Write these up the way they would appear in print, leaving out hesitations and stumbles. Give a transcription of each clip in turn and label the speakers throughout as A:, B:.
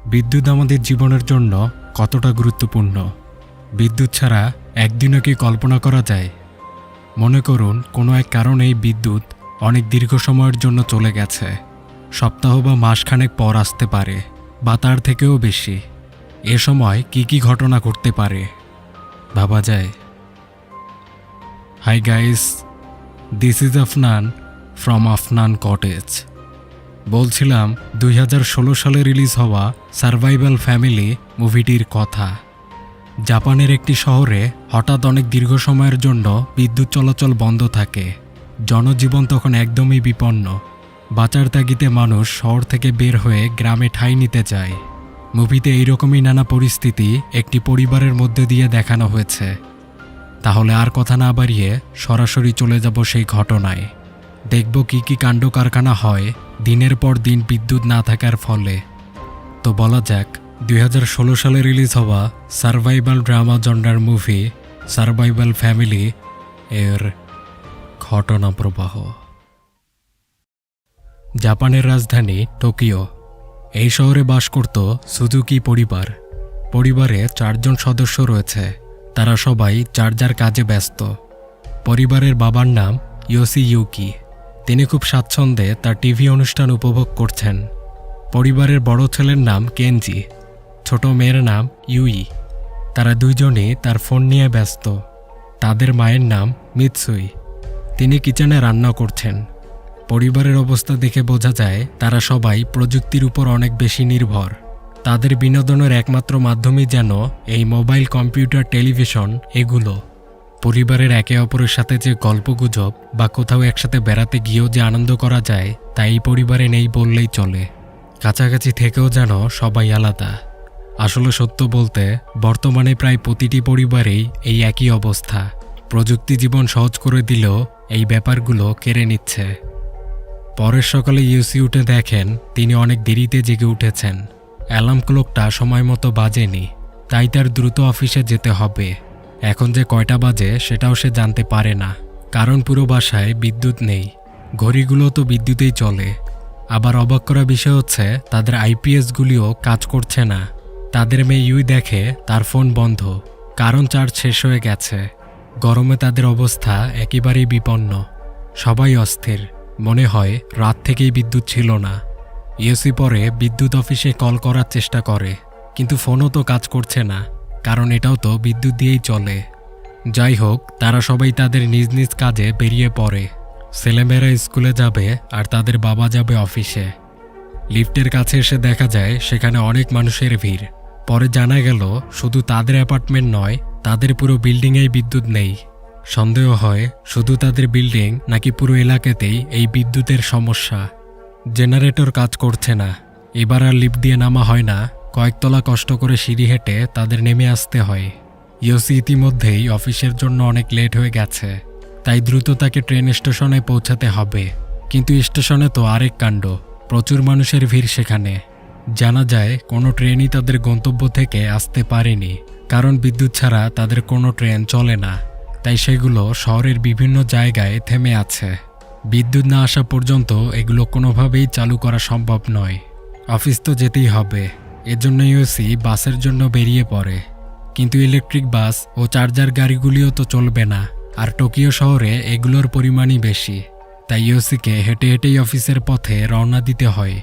A: বিদ্যুৎ আমাদের জীবনের জন্য কতটা গুরুত্বপূর্ণ। বিদ্যুৎ ছাড়া একদিনও কি কল্পনা করা যায়? মনে করুন কোনো এক কারণে এই বিদ্যুৎ অনেক দীর্ঘ সময়ের জন্য চলে গেছে। সপ্তাহ বা মাসখানেক পর আসতে পারে, বা তার থেকেও বেশি। এ সময় কি কি ঘটনা ঘটতে পারে ভাবা যায়। Hi guys, this is Afnan from Afnan cottage. বলছিলাম 2016 সালে রিলিজ হওয়া সারভাইভাল ফ্যামিলি মুভিটির কথা। জাপানের একটি শহরে হঠাৎ অনেক দীর্ঘ সময়ের জন্য বিদ্যুৎ চলাচল বন্ধ থাকে। জনজীবন তখন একদমই বিপন্ন। বাঁচার তাগিদে মানুষ শহর থেকে বের হয়ে গ্রামে ঠাঁই নিতে যায়। মুভিতে এইরকমই নানা পরিস্থিতি একটি পরিবারের মধ্যে দিয়ে দেখানো হয়েছে। তাহলে আর কথা না বাড়িয়ে সরাসরি চলে যাব সেই ঘটনায়। দেখব কি কি কাণ্ড কারখানা হয় দিনের পর দিন বিদ্যুৎ না থাকার ফলে। তো বলা যাক 2016 সালে রিলিজ হওয়া সারভাইভাল ড্রামা জনরার মুভি সারভাইভাল ফ্যামিলি এর ঘটনা প্রবাহ। জাপানের রাজধানী টোকিও। এই শহরে বাস করত সুজুকি পরিবার। পরিবারে 4 জন সদস্য রয়েছে। তারা সবাই যার যার কাজে ব্যস্ত। পরিবারের বাবার নাম ইয়োশিইউকি। তিনি খুব স্বাচ্ছন্দ্যে তার টিভি অনুষ্ঠান উপভোগ করছেন। পরিবারের বড় ছেলের নাম কেনজি, ছোট মেয়ের নাম ইউই। তারা দুইজনই তার ফোন নিয়ে ব্যস্ত। তাদের মায়ের নাম মিৎসুই। তিনি কিচেনে রান্না করছেন। পরিবারের অবস্থা দেখে বোঝা যায় তারা সবাই প্রযুক্তির উপর অনেক বেশি নির্ভর। তাদের বিনোদনের একমাত্র মাধ্যমই যেন এই মোবাইল, কম্পিউটার, টেলিভিশন এগুলো। পরিবারের একে অপরের সাথে যে গল্পগুজব বা কোথাও একসাথে বেড়াতে গিয়েও যে আনন্দ করা যায় তা এই পরিবারে নেই বললেই চলে। কাছাকাছি থেকেও যেন সবাই আলাদা। আসলে সত্য বলতে বর্তমানে প্রায় প্রতিটি পরিবারেই এই একই অবস্থা। প্রযুক্তি জীবন সহজ করে দিলেও এই ব্যাপারগুলো কেড়ে নিচ্ছে। পরের সকালে ইউসি উঠে দেখেন তিনি অনেক দেরিতে জেগে উঠেছেন। অ্যালার্ম ক্লকটা সময় মতো বাজেনি, তাই তার দ্রুত অফিসে যেতে হবে। এখন যে কয়টা বাজে সেটাও সে জানতে পারে না, কারণ পুরো বাসায় বিদ্যুৎ নেই। ঘড়িগুলো তো বিদ্যুতেই চলে। আবার অবাক করা বিষয় হচ্ছে তাদের আইপিএসগুলিও কাজ করছে না। তাদের মেয়ে ইউই দেখে তার ফোন বন্ধ, কারণ চার্জ শেষ হয়ে গেছে। গরমে তাদের অবস্থা একেবারেই বিপন্ন। সবাই অস্থির, মনে হয় রাত থেকেই বিদ্যুৎ ছিল না। ইউসি পরে বিদ্যুৎ অফিসে কল করার চেষ্টা করে, কিন্তু ফোনও তো কাজ করছে না, কারণ এটাও তো বিদ্যুৎ দিয়েই চলে। যাই হোক, তারা সবাই তাদের নিজ নিজ কাজে বেরিয়ে পড়ে। ছেলেমেয়েরা স্কুলে যাবে আর তাদের বাবা যাবে অফিসে। লিফটের কাছে এসে দেখা যায় সেখানে অনেক মানুষের ভিড়। পরে জানা গেল শুধু তাদের অ্যাপার্টমেন্ট নয়, তাদের পুরো বিল্ডিংয়েই বিদ্যুৎ নেই। সন্দেহ হয় শুধু তাদের বিল্ডিং নাকি পুরো এলাকাতেই এই বিদ্যুতের সমস্যা। জেনারেটর কাজ করছে না। এবার আর লিফট দিয়ে নামা হয় না, কয়েকতলা কষ্ট করে সিঁড়ি হেঁটে তাদের নেমে আসতে হয়। ইয়োসি ইতিমধ্যেই অফিসের জন্য অনেক লেট হয়ে গেছে, তাই দ্রুত তাকে ট্রেন স্টেশনে পৌঁছাতে হবে। কিন্তু স্টেশনে তো আরেক কাণ্ড, প্রচুর মানুষের ভিড় সেখানে। জানা যায় কোনো ট্রেনই তাদের গন্তব্য থেকে আসতে পারেনি, কারণ বিদ্যুৎ ছাড়া তাদের কোনো ট্রেন চলে না। তাই সেগুলো শহরের বিভিন্ন জায়গায় থেমে আছে। বিদ্যুৎ না আসা পর্যন্ত এগুলো কোনোভাবেই চালু করা সম্ভব নয়। অফিস তো যেতেই হবে, এজন্য ইউসি বাসের জন্য বেরিয়ে পড়ে। কিন্তু ইলেকট্রিক বাস ও চার্জার গাড়িগুলিও তো চলবে না, আর টোকিও শহরে এগুলোর পরিমাণই বেশি। তাই ইউসিকে হেঁটে হেঁটেই অফিসের পথে রওনা দিতে হয়।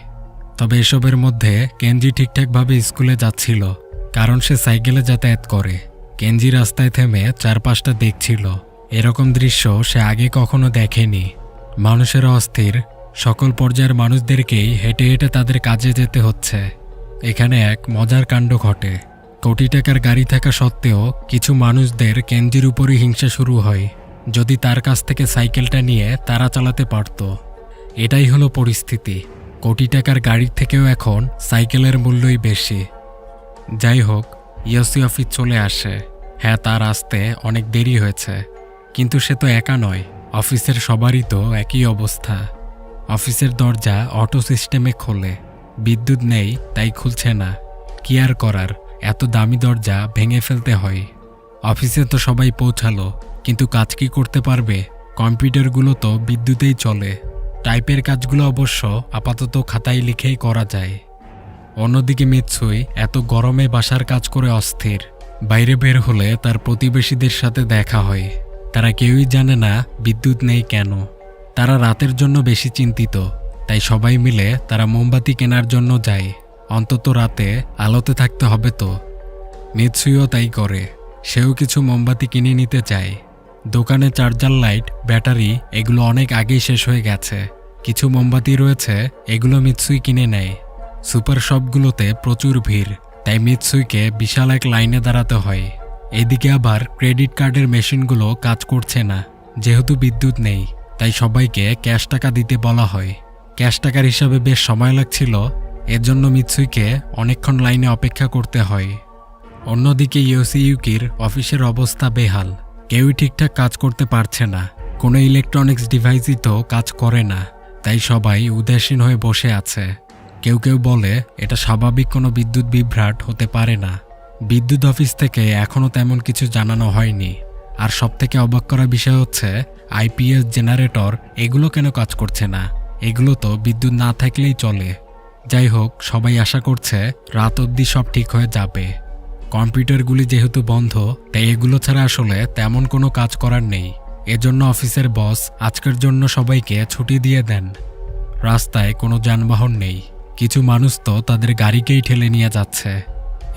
A: তবে এসবের মধ্যে কেনজি ঠিকঠাকভাবে স্কুলে যাচ্ছিল, কারণ সে সাইকেলে যাতায়াত করে। কেনজি রাস্তায় থেমে চারপাশটা দেখছিল। এরকম দৃশ্য সে আগে কখনো দেখেনি। মানুষেরা অস্থির, সকল পর্যায়ের মানুষদেরকেই হেঁটে হেঁটে তাদের কাজে যেতে হচ্ছে। এখানে এক মজার কাণ্ড ঘটে। কোটি টাকার গাড়ি থাকা সত্ত্বেও কিছু মানুষদের কেনজির উপরই হিংসা শুরু হয়। যদি তার কাছ থেকে সাইকেলটা নিয়ে তারা চালাতে পারত। এটাই হলো পরিস্থিতি। কোটি টাকার গাড়ির থেকেও এখন সাইকেলের মূল্যই বেশি। যাই হোক, ইয়োসি অফিস চলে আসে। হ্যাঁ, তার আসতে অনেক দেরি হয়েছে, কিন্তু সে তো একা নয়। অফিসের সবারই তো একই অবস্থা। অফিসের দরজা অটো সিস্টেমে খোলে। বিদ্যুৎ নেই, তাই খুলছে না। কি আর করার, এত দামি দরজা ভেঙে ফেলতে হয়। অফিসে তো সবাই পৌঁছালো, কিন্তু কাজ কি করতে পারবে? কম্পিউটারগুলো তো বিদ্যুতেই চলে। টাইপের কাজগুলো অবশ্য আপাতত খাতায় লিখেই করা যায়। অন্যদিকে মিৎসুই এত গরমে বাসার কাজ করে অস্থির। বাইরে বের হলে তার প্রতিবেশীদের সাথে দেখা হয়। তারা কেউই জানে না বিদ্যুৎ নেই কেন। তারা রাতের জন্য বেশি চিন্তিত, তাই সবাই মিলে তারা মোমবাতি কেনার জন্য যায়। অন্তত রাতে আলোতে থাকতে হবে তো। মিৎসুইও তাই করে। সেও কিছু মোমবাতি কিনে নিতে চায়। দোকানে চার্জার লাইট, ব্যাটারি এগুলো অনেক আগেই শেষ হয়ে গেছে। কিছু মোমবাতি রয়েছে, এগুলো মিৎসুই কিনে নেয়। সুপার শপগুলোতে প্রচুর ভিড়, তাই মিৎসুইকে বিশাল এক লাইনে দাঁড়াতে হয়। এদিকে আবার ক্রেডিট কার্ডের মেশিনগুলো কাজ করছে না। যেহেতু বিদ্যুৎ নেই, তাই সবাইকে ক্যাশ টাকা দিতে বলা হয়। ক্যাশ টাকার হিসাবে বেশ সময় লাগছিল, এর জন্য মিৎসুইকে অনেকক্ষণ লাইনে অপেক্ষা করতে হয়। অন্যদিকে ইউকির অফিসের অবস্থা বেহাল। কেউই ঠিকঠাক কাজ করতে পারছে না। কোনো ইলেকট্রনিক্স ডিভাইসই তো কাজ করে না, তাই সবাই উদাসীন হয়ে বসে আছে। কেউ কেউ বলে এটা স্বাভাবিক কোনো বিদ্যুৎ বিভ্রাট হতে পারে না। বিদ্যুৎ অফিস থেকে এখনও তেমন কিছু জানানো হয়নি। আর সবথেকে অবাক করা বিষয় হচ্ছে আইপিএস জেনারেটর এগুলো কেন কাজ করছে না। এগুলো তো বিদ্যুৎ না থাকলেই চলে। যাই হোক, সবাই আশা করছে রাত অবধি সব ঠিক হয়ে যাবে। কম্পিউটারগুলি যেহেতু বন্ধ, তাই এগুলো ছাড়া আসলে তেমন কোনো কাজ করার নেই। এজন্য অফিসের বস আজকের জন্য সবাইকে ছুটি দিয়ে দেন। রাস্তায় কোনো যানবাহন নেই। কিছু মানুষ তো তাদের গাড়িকেই ঠেলে নিয়ে যাচ্ছে।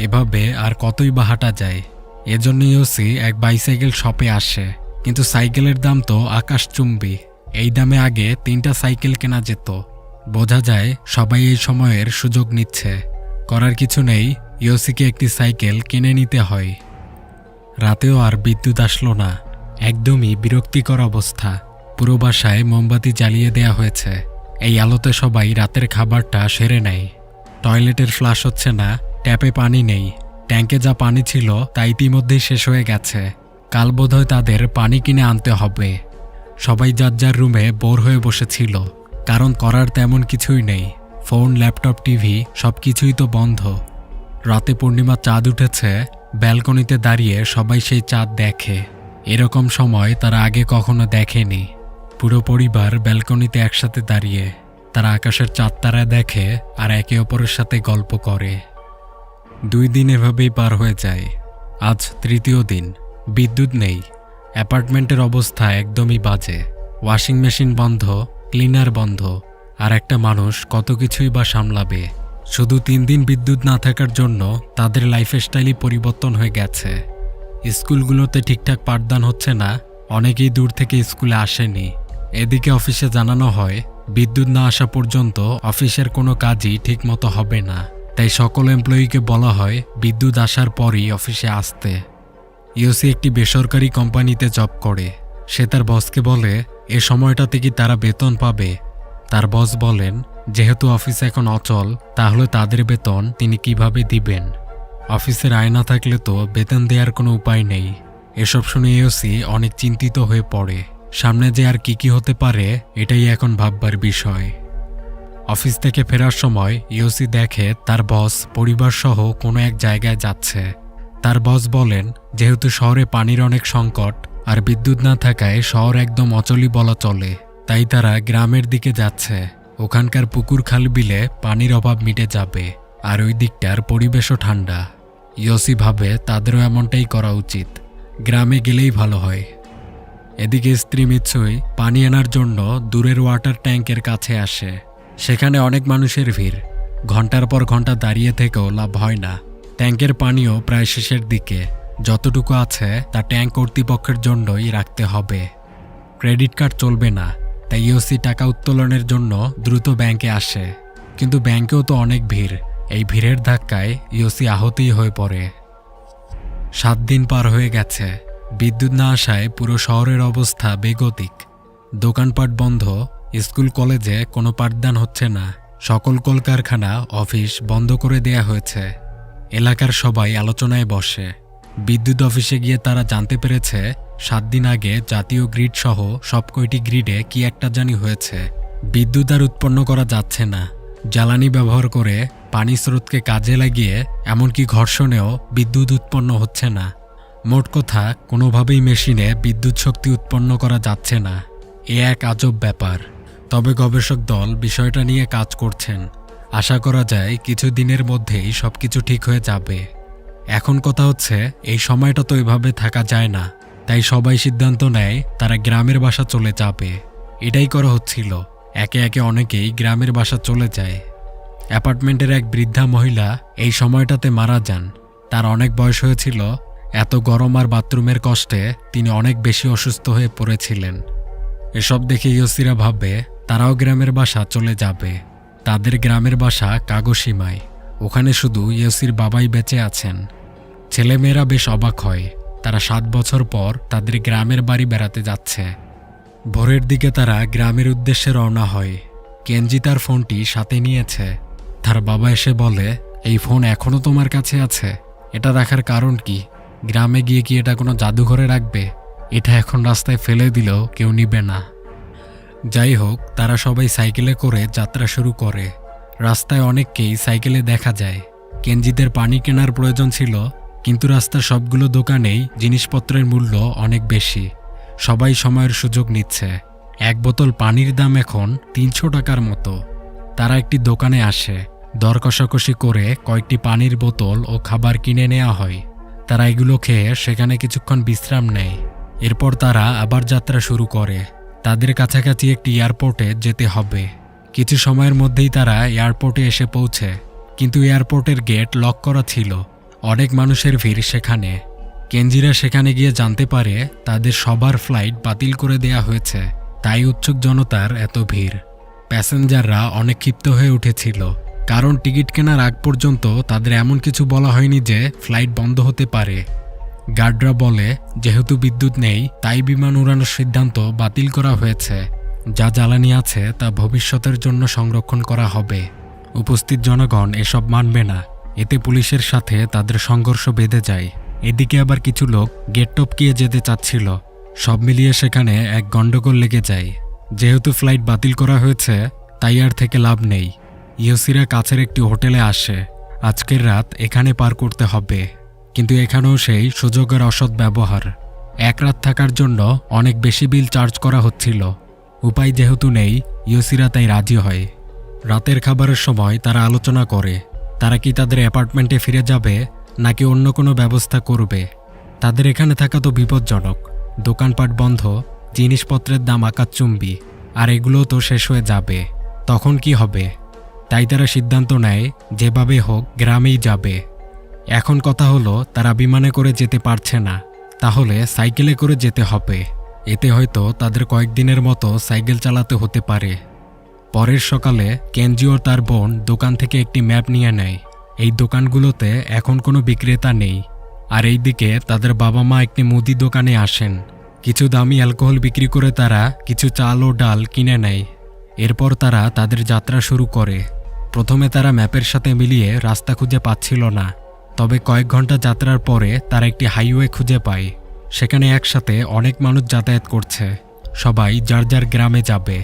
A: এভাবে আর কতই বা হাঁটা যায়। এজন্য ইউসি এক বাইসাইকেল শপে আসে, কিন্তু সাইকেলের দাম তো আকাশচুম্বী। এই দামে আগে 3টা সাইকেল কেনা যেত। বোঝা যায় সবাই এই সময়ের সুযোগ নিচ্ছে। করার কিছু নেই, ইউসিকে একটি সাইকেল কিনে নিতে হয়। রাতেও আর বিদ্যুৎ আসলো না। একদমই বিরক্তিকর অবস্থা। পুরো বাসায় মোমবাতি জ্বালিয়ে দেয়া হয়েছে। এই আলোতে সবাই রাতের খাবারটা সেরে নেয়। টয়লেটের ফ্লাশ হচ্ছে না, ট্যাপে পানি নেই। ট্যাঙ্কে যা পানি ছিল তা ইতিমধ্যেই শেষ হয়ে গেছে। কাল বোধহয় তাদের পানি কিনে আনতে হবে। সবাই যার যার রুমে বোর হয়ে বসেছিল, কারণ করার তেমন কিছুই নেই। ফোন, ল্যাপটপ, টিভি সবকিছুই তো বন্ধ। রাতে পূর্ণিমা চাঁদ উঠেছে। ব্যালকনিতে দাঁড়িয়ে সবাই সেই চাঁদ দেখে। এরকম সময় তারা আগে কখনো দেখেনি। পুরো পরিবার ব্যালকনিতে একসাথে দাঁড়িয়ে তারা আকাশের চাঁদ তারা দেখে আর একে অপরের সাথে গল্প করে। 2 দিন এভাবেই পার হয়ে যায়। আজ 3য় দিন। বিদ্যুৎ নেই। অ্যাপার্টমেন্টের অবস্থা একদমই বাজে। ওয়াশিং মেশিন বন্ধ, ক্লিনার বন্ধ। আর একটা মানুষ কত কিছুই বা সামলাবে। শুধু 3 দিন বিদ্যুৎ না থাকার জন্য তাদের লাইফস্টাইলই পরিবর্তন হয়ে গেছে। স্কুলগুলোতে ঠিকঠাক পাঠদান হচ্ছে না। অনেকেই দূর থেকে স্কুলে আসেনি। এদিকে অফিসে জানানো হয় বিদ্যুৎ না আসা পর্যন্ত অফিসের কোনো কাজই ঠিকমতো হবে না। তাই সকল এমপ্লয়িকে বলা হয় বিদ্যুৎ আসার পরই অফিসে আসতে। ইউসি একটি বেসরকারি কোম্পানিতে জব করে। সে তার বসকে বলে এ সময়টাতে কি তারা বেতন পাবে। তার বস বলেন যেহেতু অফিস এখন অচল, তাহলে তাদের বেতন তিনি কিভাবে দিবেন। অফিসের আয় না থাকলে তো বেতন দেওয়ার কোনো উপায় নেই। এসব শুনে ইউসি অনেক চিন্তিত হয়ে পড়ে। সামনে যে আর কি হতে পারে এটাই এখন ভাববার বিষয়। অফিস থেকে ফেরার সময় ইউসি দেখে তার বস পরিবার সহ কোনো এক জায়গায় যাচ্ছে। তার বস বলেন যেহেতু শহরে পানির অনেক সংকট আর বিদ্যুৎ না থাকায় শহর একদম অচলই বলা চলে, তাই তারা গ্রামের দিকে যাচ্ছে। ওখানকার পুকুর খাল বিলে পানির অভাব মিটে যাবে আর ওই দিকটার পরিবেশও ঠান্ডা। ইউসি ভাবে তাদেরও এমনটাই করা উচিত। গ্রামে গেলেই ভালো হয়। এদিকে স্ত্রী মিৎসুই পানি আনার জন্য দূরের ওয়াটার ট্যাঙ্কের কাছে আসে। সেখানে অনেক মানুষের ভিড়। ঘন্টার পর ঘন্টা দাঁড়িয়ে থেকেও লাভ হয় না। ট্যাঙ্কের পানিও প্রায় শেষের দিকে। যতটুকু আছে তা ট্যাঙ্ক কর্তৃপক্ষের জন্যই রাখতে হবে। ক্রেডিট কার্ড চলবে না, তাই ইউসি টাকা উত্তোলনের জন্য দ্রুত ব্যাংকে আসে। কিন্তু ব্যাংকেও তো অনেক ভিড়। এই ভিড়ের ধাক্কায় ইউসি আহতই হয়ে পড়ে। 7 দিন পার হয়ে গেছে। বিদ্যুৎ না আসায় পুরো শহরের অবস্থা বেগতিক। দোকানপাট বন্ধ, স্কুল কলেজে কোনো পাঠদান হচ্ছে না। সকল কলকারখানা, অফিস বন্ধ করে দেয়া হয়েছে। এলাকার সবাই আলোচনায় বসে। বিদ্যুৎ অফিসে গিয়ে তারা জানতে পেরেছে 7 দিন আগে জাতীয় গ্রিড সহ সবকয়টি গ্রিডে কি একটা জানি হয়েছে। বিদ্যুৎ আর উৎপন্ন করা যাচ্ছে না। জ্বালানি ব্যবহার করে পানি স্রোতকে কাজে লাগিয়ে এমনকি ঘর্ষণেও বিদ্যুৎ উৎপন্ন হচ্ছে না। মোট কথা কোনোভাবেই মেশিনে বিদ্যুৎ শক্তি উৎপন্ন করা যাচ্ছে না। এ এক আজব ব্যাপার। তবে গবেষক দল বিষয়টা নিয়ে কাজ করছেন। আশা করা যায় কিছু দিনের মধ্যেই সবকিছু ঠিক হয়ে যাবে। এখন কথা হচ্ছে, এই সময়টা তো এভাবে থাকা যায় না, তাই সবাই সিদ্ধান্ত নেয় তারা গ্রামের বাসা চলে যাবে। এটাই করা হচ্ছিল। একে একে অনেকেই গ্রামের বাসা চলে যায়। অ্যাপার্টমেন্টের এক বৃদ্ধা মহিলা এই সময়টাতে মারা যান। তার অনেক বয়স হয়েছিল। এত গরম আর বাথরুমের কষ্টে তিনি অনেক বেশি অসুস্থ হয়ে পড়েছিলেন। এসব দেখে ইয়োসিরা ভাববে তারাও গ্রামের বাসা চলে যাবে। তাদের গ্রামের বাসা কাগোশিমায়। ওখানে শুধু ইয়োসির বাবাই বেঁচে আছেন। ছেলেমেয়েরা বেশ অবাক হয়। তারা 7 বছর পর তাদের গ্রামের বাড়ি বেড়াতে যাচ্ছে। ভোরের দিকে তারা গ্রামের উদ্দেশ্যে রওনা হয়। কেনজি তার ফোনটি সাথে নিয়েছে। তার বাবা এসে বলে, এই ফোন এখনও তোমার কাছে আছে? এটা রাখার কারণ কি? গ্রামে গিয়ে কি এটা কোনো জাদুঘরে রাখবে? এটা এখন রাস্তায় ফেলে দিলেও কেউ নিবে না। যাই হোক, তারা সবাই সাইকেলে করে যাত্রা শুরু করে। রাস্তায় অনেককেই সাইকেলে দেখা যায়। কেনজিদের পানি কেনার প্রয়োজন ছিল, কিন্তু রাস্তার সবগুলো দোকানেই জিনিসপত্রের মূল্য অনেক বেশি। সবাই সময়ের সুযোগ নিচ্ছে। এক বোতল পানির দাম এখন 300 টাকার মতো। তারা একটি দোকানে আসে। দর কষাকষি করে কয়েকটি পানির বোতল ও খাবার কিনে নেওয়া হয়। তারা এগুলো খেয়ে সেখানে কিছুক্ষণ বিশ্রাম নেয়। এরপর তারা আবার যাত্রা শুরু করে। তাদের কাছাকাছি একটি এয়ারপোর্টে যেতে হবে। কিছু সময়ের মধ্যেই তারা এয়ারপোর্টে এসে পৌঁছে, কিন্তু এয়ারপোর্টের গেট লক করা ছিল। অনেক মানুষের ভিড় সেখানে। কেনজিরা সেখানে গিয়ে জানতে পারে তাদের সবার ফ্লাইট বাতিল করে দেয়া হয়েছে। তাই উৎসুক জনতার এত ভিড়। প্যাসেঞ্জাররা অনেক ক্ষিপ্ত হয়ে উঠেছিল, কারণ টিকিট কেনার আগ পর্যন্ত তাদের এমন কিছু বলা হয়নি যে ফ্লাইট বন্ধ হতে পারে। গার্ডরা বলে, যেহেতু বিদ্যুৎ নেই তাই বিমান উড়ানোর সিদ্ধান্ত বাতিল করা হয়েছে। যা জ্বালানি আছে তা ভবিষ্যতের জন্য সংরক্ষণ করা হবে। উপস্থিত জনগণ এসব মানবে না। এতে পুলিশের সাথে তাদের সংঘর্ষ বেঁধে যায়। এদিকে আবার কিছু লোক গেট টপকিয়ে যেতে চাচ্ছিল। সব মিলিয়ে সেখানে এক গন্ডগোল লেগে যায়। যেহেতু ফ্লাইট বাতিল করা হয়েছে তাই আর থেকে লাভ নেই। ইয়োসিরা কাছের একটি হোটেলে আসে। আজকের রাত এখানে পার করতে হবে, কিন্তু এখানেও সেই সুযোগের অসৎ ব্যবহার। এক রাত থাকার জন্য অনেক বেশি বিল চার্জ করা হচ্ছিল। উপায় যেহেতু নেই, ইয়োসিরা তাই রাজি হয়। রাতের খাবারের সময় তারা আলোচনা করে তারা কি তাদের অ্যাপার্টমেন্টে ফিরে যাবে নাকি অন্য কোনো ব্যবস্থা করবে। তাদের এখানে থাকা তো বিপজ্জনক। দোকানপাট বন্ধ, জিনিসপত্রের দাম আকাশচুম্বী, আর এগুলো তো শেষ হয়ে যাবে। তখন কি হবে? তাই তারা সিদ্ধান্ত নেয় যেভাবে হোক গ্রামেই যাবে। এখন কথা হলো, তারা বিমানে করে যেতে পারছে না, তাহলে সাইকেলে করে যেতে হবে। এতে হয়তো তাদের কয়েকদিনের মতো সাইকেল চালাতে হতে পারে। পরের সকালে কেনজি ও তার বোন দোকান থেকে একটি ম্যাপ নিয়ে নেয়। এই দোকানগুলোতে এখন কোনো বিক্রেতা নেই। আর এইদিকে তাদের বাবা মা একটি মুদি দোকানে আসেন। কিছু দামি অ্যালকোহল বিক্রি করে তারা কিছু চাল ও ডাল কিনে নেয়। এরপর তারা তাদের যাত্রা শুরু করে। প্রথমে তারা ম্যাপের সাথে মিলিয়ে রাস্তা খুঁজে পাচ্ছিল না, তবে কয়েক ঘন্টা যাত্রার পরে তারা একটি হাইওয়ে খুঁজে পায়। সেখানে একসাথে অনেক মানুষ যাতায়াত করছে। সবাই যার যার গ্রামে যাবে।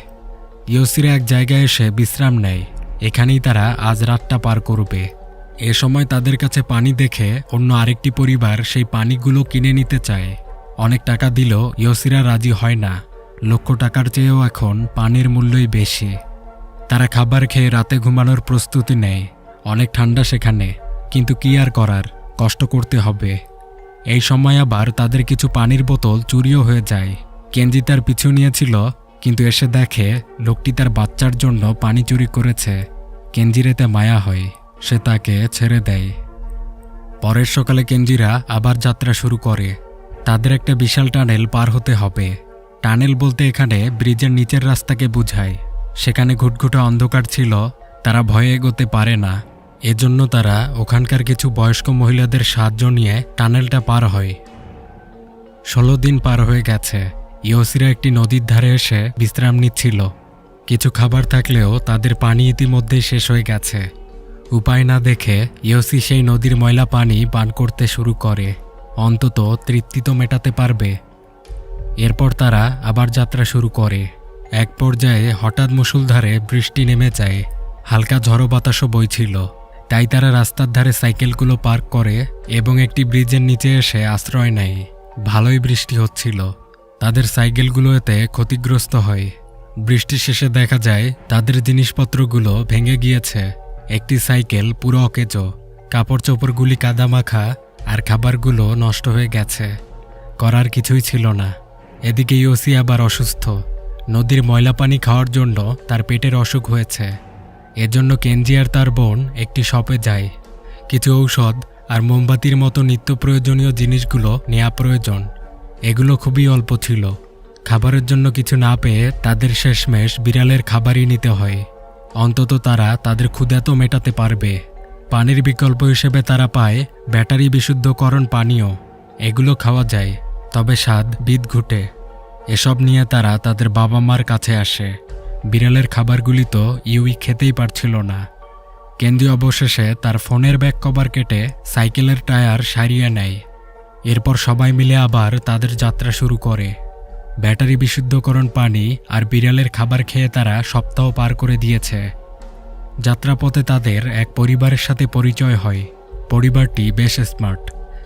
A: ইয়োসিরা এক জায়গায় এসে বিশ্রাম নেয়। এখানেই তারা আজ রাতটা পার করবে। এ সময় তাদের কাছে পানি দেখে অন্য আরেকটি পরিবার সেই পানিগুলো কিনে নিতে চায়। অনেক টাকা দিলেও ইয়োসিরা রাজি হয় না। লক্ষ টাকার চেয়েও এখন পানির মূল্যই বেশি। তারা খাবার খেয়ে রাতে ঘুমানোর প্রস্তুতি নেয়। অনেক ঠান্ডা সেখানে, কিন্তু কি আর করার, কষ্ট করতে হবে। এই সময় আবার তাদের কিছু পানির বোতল চুরিও হয়ে যায়। কেনজি তার পিছু নিয়েছিল, কিন্তু এসে দেখে লোকটি তার বাচ্চার জন্য পানি চুরি করেছে। কেনজির এতে মায়া হয়, সে তাকে ছেড়ে দেয়। পরের সকালে কেনজিরা আবার যাত্রা শুরু করে। তাদের একটা বিশাল টানেল পার হতে হবে। টানেল বলতে এখানে ব্রিজের নিচের রাস্তাকে বোঝায়। সেখানে ঘুটঘুটে অন্ধকার ছিল, তারা ভয়ে এগোতে পারে না। এজন্য তারা ওখানকার কিছু বয়স্ক মহিলাদের সাহায্য নিয়ে টানেলটা পার হয়। 16 দিন পার হয়ে গেছে। ইয়োসিরা একটি নদীর ধারে এসে বিশ্রাম নিচ্ছিল। কিছু খাবার থাকলেও তাদের পানি ইতিমধ্যেই শেষ হয়ে গেছে। উপায় না দেখে ইয়োসি সেই নদীর ময়লা পানি পান করতে শুরু করে। অন্তত তৃপ্তি তো মেটাতে পারবে। এরপর তারা আবার যাত্রা শুরু করে। এক পর্যায়ে হঠাৎ মুষলধারে বৃষ্টি নেমে যায়। হালকা ঝড়ো বাতাসও বইছিল। তাই তারা রাস্তার ধারে সাইকেলগুলো পার্ক করে এবং একটি ব্রিজের নিচে এসে আশ্রয় নেয়। ভালোই বৃষ্টি হচ্ছিল। তাদের সাইকেলগুলো এতে ক্ষতিগ্রস্ত হয়। বৃষ্টি শেষে দেখা যায় তাদের জিনিসপত্রগুলো ভেঙে গিয়েছে। একটি সাইকেল পুরো অকেজো, কাপড় চোপড়গুলি কাদামাখা, আর খাবারগুলো নষ্ট হয়ে গেছে। করার কিছুই ছিল না। এদিকে ইউসি আবার অসুস্থ। নদীর ময়লা পানি খাওয়ার জন্য তার পেটের অসুখ হয়েছে। এজন্য কেনজি আর তার বোন একটি শপে যায়। কিছু ঔষধ আর মোমবাতির মতো নিত্য প্রয়োজনীয় জিনিসগুলো নেওয়া প্রয়োজন। এগুলো খুবই অল্প ছিল। খাবারের জন্য কিছু না পেয়ে তাদের শেষমেশ বিড়ালের খাবারই নিতে হয়। অন্তত তারা তাদের ক্ষুধা তো মেটাতে পারবে। পানির বিকল্প হিসেবে তারা পায় ব্যাটারি বিশুদ্ধকরণ পানীয়। এগুলো খাওয়া যায়, তবে স্বাদ বিদঘুটে। এসব নিয়ে তারা তাদের বাবা মার কাছে আসে। বিড়ালের খাবারগুলি তো ইউই খেতেই পারছিল না। কেনজি অবশেষে তার ফোনের ব্যাক কভার কেটে সাইকেলের টায়ার সারিয়ে নেয়। এরপর সবাই মিলে আবার তাদের যাত্রা শুরু করে। ব্যাটারি বিশুদ্ধকরণ পানি আর বিড়ালের খাবার খেয়ে তারা সপ্তাহ পার করে দিয়েছে। যাত্রাপথে তাদের এক পরিবারের সাথে পরিচয় হয়। পরিবারটি বেশ স্মার্ট।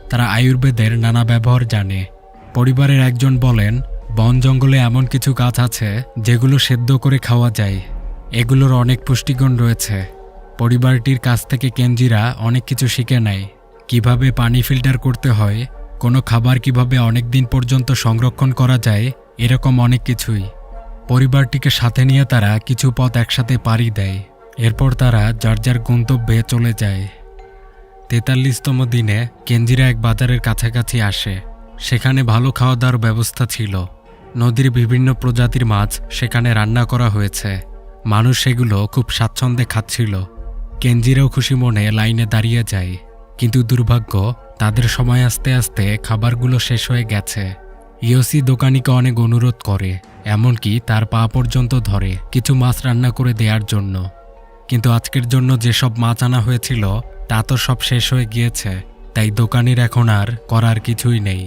A: তারা আয়ুর্বেদের নানা ব্যবহার জানে। পরিবারের একজন বলেন, বন জঙ্গলে এমন কিছু গাছ আছে যেগুলো সেদ্ধ করে খাওয়া যায়। এগুলোর অনেক পুষ্টিগুণ রয়েছে। পরিবারটির কাছ থেকে কেনজিরা অনেক কিছু শিখে নেয়। কিভাবে পানি ফিল্টার করতে হয়, কোনো খাবার কিভাবে অনেক দিন পর্যন্ত সংরক্ষণ করা যায়, এরকম অনেক কিছুই। পরিবারটিকে সাথে নিয়ে তারা কিছু পথ একসাথে পাড়ি দেয়। এরপর তারা যার যার গন্তব্যে চলে যায়। ৪৩তম দিনে কেনজিরা এক বাজারের কাছাকাছি আসে। সেখানে ভালো খাওয়া দাওয়ার ব্যবস্থা ছিল। নদীর বিভিন্ন প্রজাতির মাছ সেখানে রান্না করা হয়েছে। মানুষ সেগুলো খুব স্বাচ্ছন্দ্যে খাচ্ছিল। কেনজিরাও খুশি মনে লাইনে দাঁড়িয়ে যায়। কিন্তু দুর্ভাগ্য, তাদের সময় আস্তে আস্তে খাবারগুলো শেষ হয়ে গেছে। ইয়োসি দোকানিকে অনেক অনুরোধ করে, এমনকি তার পা পর্যন্ত ধরে কিছু মাছ রান্না করে দেওয়ার জন্য। কিন্তু আজকের জন্য যেসব মাছ আনা হয়েছিল তা তো সব শেষ হয়ে গিয়েছে। তাই দোকানির এখন আর করার কিছুই নেই।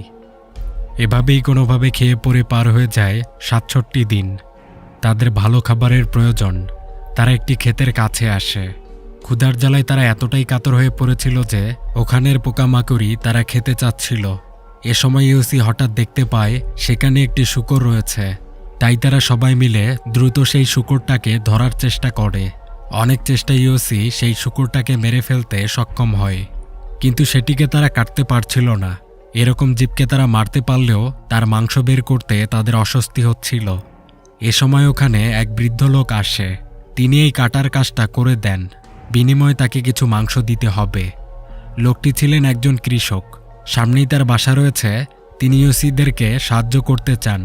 A: এভাবেই কোনোভাবে খেয়ে পরে পার হয়ে যায় ৬৭ দিন। তাদের ভালো খাবারের প্রয়োজন। তারা একটি ক্ষেতের কাছে আসে। ক্ষুধার জ্বালায় তারা এতটাই কাতর হয়ে পড়েছিল যে ওখানের পোকামাকড়ি তারা খেতে চাচ্ছিল। এ সময় ইউসি হঠাৎ দেখতে পায় সেখানে একটি শূকর রয়েছে। তাই তারা সবাই মিলে দ্রুত সেই শূকরটাকে ধরার চেষ্টা করে। অনেক চেষ্টায় ইউসি সেই শূকরটাকে মেরে ফেলতে সক্ষম হয়, কিন্তু সেটিকে তারা কাটতে পারছিল না। এরকম জীবকে তারা মারতে পারলেও তার মাংস বের করতে তাদের অস্বস্তি হচ্ছিল। এ সময় ওখানে এক বৃদ্ধ লোক আসে। তিনি এই কাটার কাজটা করে দেন। বিনিময়ে তাকে কিছু মাংস দিতে হবে। লোকটি ছিলেন একজন কৃষক। সামনেই তার বাসা রয়েছে। তিনি ইউসিদেরকে সাহায্য করতে চান।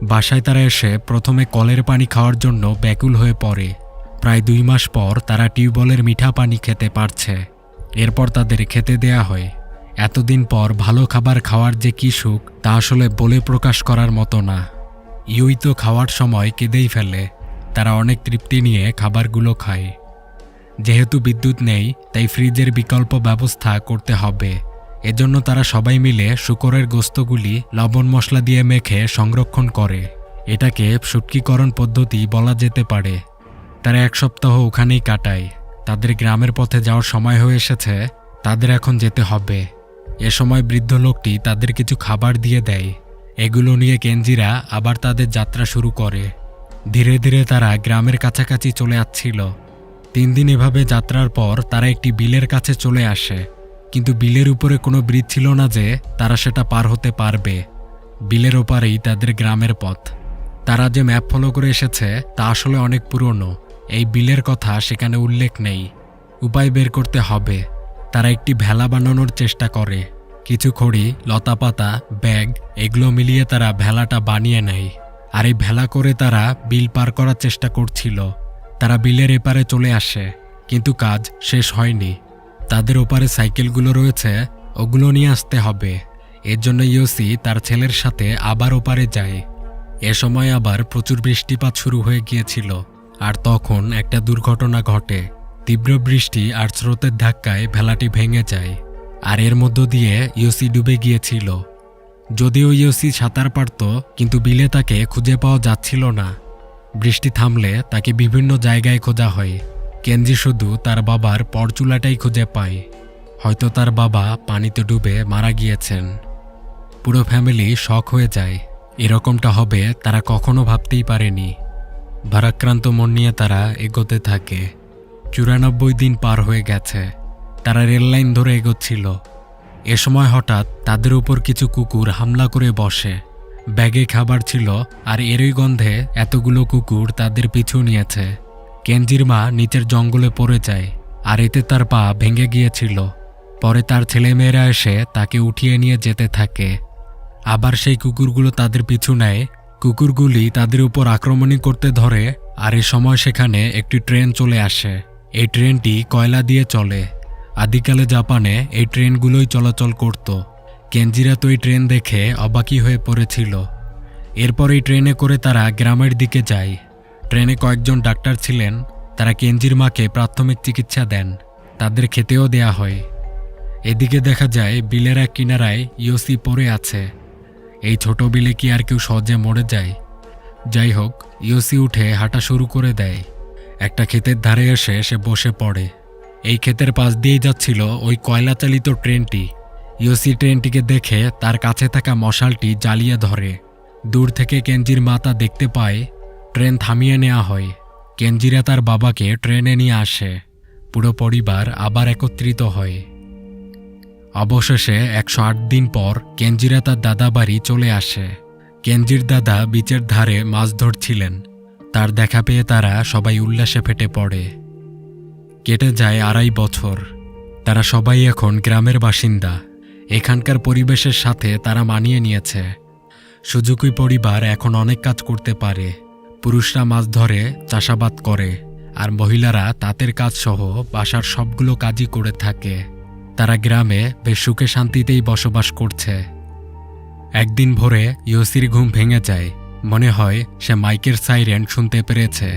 A: বাসায় তারা এসে প্রথমে কলের পানি খাওয়ার জন্য ব্যাকুল হয়ে পড়ে। প্রায় ২ মাস পর তারা টিউবওয়েলের মিঠা পানি খেতে পারছে। এরপর তাদের খেতে দেয়া হয়। এতদিন পর ভালো খাবার খাওয়ার যে কী সুখ, তা আসলে বলে প্রকাশ করার মতো না। ইউই তো খাওয়ার সময় কেঁদেই ফেলে। তারা অনেক তৃপ্তি নিয়ে খাবারগুলো খায়। যেহেতু বিদ্যুৎ নেই, তাই ফ্রিজের বিকল্প ব্যবস্থা করতে হবে। এজন্য তারা সবাই মিলে শূকরের গোস্তগুলি লবণ মশলা দিয়ে মেখে সংরক্ষণ করে। এটাকে শুটকিকরণ পদ্ধতি বলা যেতে পারে। তারা ১ সপ্তাহ ওখানেই কাটায়। তাদের গ্রামের পথে যাওয়ার সময় হয়ে এসেছে। তাদের এখন যেতে হবে। এ সময় বৃদ্ধ লোকটি তাদের কিছু খাবার দিয়ে দেয়। এগুলো নিয়ে কেনজিরা আবার তাদের যাত্রা শুরু করে। ধীরে ধীরে তারা গ্রামের কাছাকাছি চলে আসছিল। ৩ দিন এভাবে যাত্রার পর তারা একটি বিলের কাছে চলে আসে। কিন্তু বিলের উপরে কোনো ব্রিজ ছিল না যে তারা সেটা পার হতে পারবে। বিলের ওপারেই তাদের গ্রামের পথ। তারা যে ম্যাপ ফলো করে এসেছে তা আসলে অনেক পুরনো। এই বিলের কথা সেখানে উল্লেখ নেই। উপায় বের করতে হবে। তারা একটি ভেলা বানানোর চেষ্টা করে। কিছু খড়ি, লতাপাতা, ব্যাগ এগুলো মিলিয়ে তারা ভেলাটা বানিয়ে নেয়। আর এই ভেলা করে তারা বিল পার করার চেষ্টা করছিল। তারা বিলের এপারে চলে আসে, কিন্তু কাজ শেষ হয়নি। তাদের ওপারে সাইকেলগুলো রয়েছে, ওগুলো নিয়ে আসতে হবে। এর জন্য ইউসি তার ছেলের সাথে আবার ওপারে যায়। এ সময় আবার প্রচুর বৃষ্টিপাত শুরু হয়ে গিয়েছিল। আর তখন একটা দুর্ঘটনা ঘটে। তীব্র বৃষ্টি আর স্রোতের ধাক্কায় ভেলাটি ভেঙে যায়। আর এর মধ্য দিয়ে ইউসি ডুবে গিয়েছিল। যদিও ইউসি সাঁতার পারত, কিন্তু বিলে তাকে খুঁজে পাওয়া যাচ্ছিল না। বৃষ্টি থামলে তাকে বিভিন্ন জায়গায় খোঁজা হয়। কেনজি শুধু তার বাবার পরচুলাটাই খুঁজে পায়। হয়তো তার বাবা পানিতে ডুবে মারা গিয়েছেন। পুরো ফ্যামিলি শক হয়ে যায়। এরকমটা হবে তারা কখনো ভাবতেই পারেনি। ভারাক্রান্ত মন নিয়ে তারা এগোতে থাকে। 94 দিন পার হয়ে গেছে। তারা রেললাইন ধরে এগোচ্ছিল। এ সময় হঠাৎ তাদের উপর কিছু কুকুর হামলা করে বসে। ব্যাগে খাবার ছিল, আর এরই গন্ধে এতগুলো কুকুর তাদের পিছু নিয়েছে। কেনজির মা নিচের জঙ্গলে পড়ে যায়, আর এতে তার পা ভেঙে গিয়েছিল। পরে তার ছেলেমেয়েরা এসে তাকে উঠিয়ে নিয়ে যেতে থাকে। আবার সেই কুকুরগুলো তাদের পিছু নেয়। কুকুরগুলি তাদের উপর আক্রমণ করতে ধরে, আর এ সময় সেখানে একটি ট্রেন চলে আসে। এই ট্রেনটি কয়লা দিয়ে চলে। আদিকালে জাপানে এই ট্রেনগুলোই চলাচল করত। কেনজিরা তো এই ট্রেন দেখে অবাকই হয়ে পড়েছিল। এরপর এই ট্রেনে করে তারা গ্রামের দিকে যায়। ট্রেনে কয়েকজন ডাক্তার ছিলেন। তারা কেনজির মাকে প্রাথমিক চিকিৎসা দেন, তাদের খেতেও দেয়া হয়। এদিকে দেখা যায় বিলের এক কিনারায় ইয়োসি পড়ে আছে। এই ছোট বিলে কি আর কেউ সহজে মরে যায়? যাই হোক, ইয়োসি উঠে হাঁটা শুরু করে দেয়। একটা ক্ষেতের ধারে এসে সে বসে পড়ে। এই ক্ষেতের পাশ দিয়েই যাচ্ছিল ওই কয়লা চালিত ট্রেনটি। ইয়োসি ট্রেনটিকে দেখে তার কাছে থাকা মশালটি জ্বালিয়ে ধরে। দূর থেকে কেনজির মা তা দেখতে পায়। ট্রেন থামিয়ে নেওয়া হয়। কেনজিরা তার বাবাকে ট্রেনে নিয়ে আসে। পুরো পরিবার আবার একত্রিত হয়। অবশেষে 108 দিন পর কেনজিরা তার দাদা বাড়ি চলে আসে। কেনজির দাদা বিচের ধারে মাছ ধরছিলেন। তার দেখা পেয়ে তারা সবাই উল্লাসে ফেটে পড়ে। কেটে যায় 2.5 বছর। তারা সবাই এখন গ্রামের বাসিন্দা। এখানকার পরিবেশের সাথে তারা মানিয়ে নিয়েছে। সুজুকি পরিবার এখন অনেক কাজ করতে পারে। পুরুষরা মাছ ধরে, চাষাবাদ করে, আর মহিলারা তাঁতের কাজ সহ বাসার সবগুলো কাজই করে থাকে। তারা গ্রামে বেশ সুখে শান্তিতেই বসবাস করছে। একদিন ভোরে ইয়োসির ঘুম ভেঙে যায়। মনে হয় সে মাইকের সাইরেন শুনতে পেরেছে।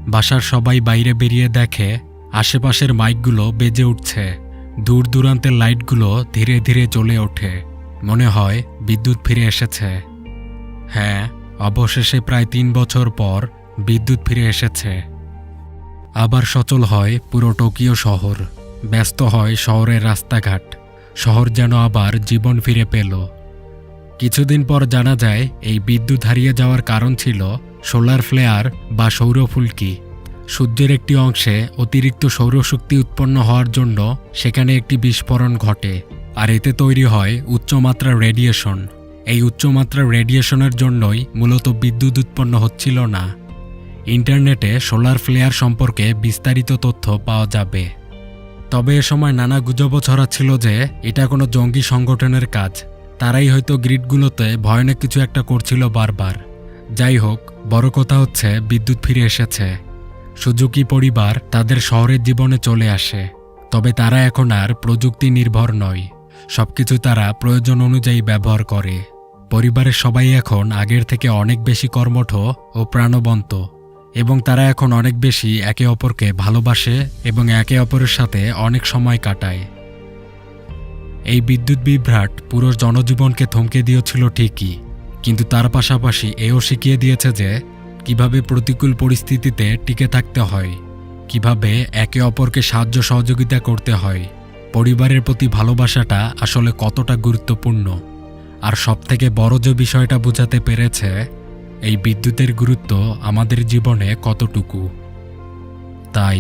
A: বাসার সবাই বাইরে বেরিয়ে দেখে আশেপাশের মাইকগুলো বেজে উঠছে। দূর দূরান্তের লাইটগুলো ধীরে ধীরে জ্বলে ওঠে। মনে হয় বিদ্যুৎ ফিরে এসেছে। হ্যাঁ, অবশেষে প্রায় 3 বছর পর বিদ্যুৎ ফিরে এসেছে। আবার সচল হয় পুরো টোকিও শহর। ব্যস্ত হয় শহরের রাস্তাঘাট। শহর যেন আবার জীবন ফিরে পেল। কিছুদিন পর জানা যায় এই বিদ্যুৎ হারিয়ে যাওয়ার কারণ ছিল সোলার ফ্লেয়ার বা সৌরফুলকি। সূর্যের একটি অংশে অতিরিক্ত সৌরশক্তি উৎপন্ন হওয়ার জন্য সেখানে একটি বিস্ফোরণ ঘটে, আর এতে তৈরি হয় উচ্চমাত্রার রেডিয়েশন। এই উচ্চমাত্রার রেডিয়েশনের জন্যই মূলত বিদ্যুৎ উৎপন্ন হচ্ছিল না। ইন্টারনেটে সোলার ফ্লেয়ার সম্পর্কে বিস্তারিত তথ্য পাওয়া যাবে। তবে এ সময় নানা গুজবও ছড়াচ্ছিল যে এটা কোনো জঙ্গি সংগঠনের কাজ। তারাই হয়তো গ্রিডগুলোতে ভয়ানক কিছু একটা করছিল বারবার। যাই হোক, বড় কথা হচ্ছে বিদ্যুৎ ফিরে এসেছে। সুজুকি পরিবার তাদের শহরের জীবনে চলে আসে। তবে তারা এখন আর প্রযুক্তি নির্ভর নয়। সবকিছু তারা প্রয়োজন অনুযায়ী ব্যবহার করে। পরিবারের সবাই এখন আগের থেকে অনেক বেশি কর্মঠ ও প্রাণবন্ত, এবং তারা এখন অনেক বেশি একে অপরকে ভালোবাসে এবং একে অপরের সাথে অনেক সময় কাটায়। এই বিদ্যুৎ বিভ্রাট পুরো জনজীবনকে থমকে দিয়েছিল ঠিকই, কিন্তু তার পাশাপাশি এও শিখিয়ে দিয়েছে যে কিভাবে প্রতিকূল পরিস্থিতিতে টিকে থাকতে হয়, কিভাবে একে অপরকে সাহায্য সহযোগিতা করতে হয়। পরিবারের প্রতি ভালোবাসাটা আসলে কতটা গুরুত্বপূর্ণ। আর সবথেকে বড় যে বিষয়টা বোঝাতে পেরেছে, এই বিদ্যুতের গুরুত্ব আমাদের জীবনে কতটুকু। তাই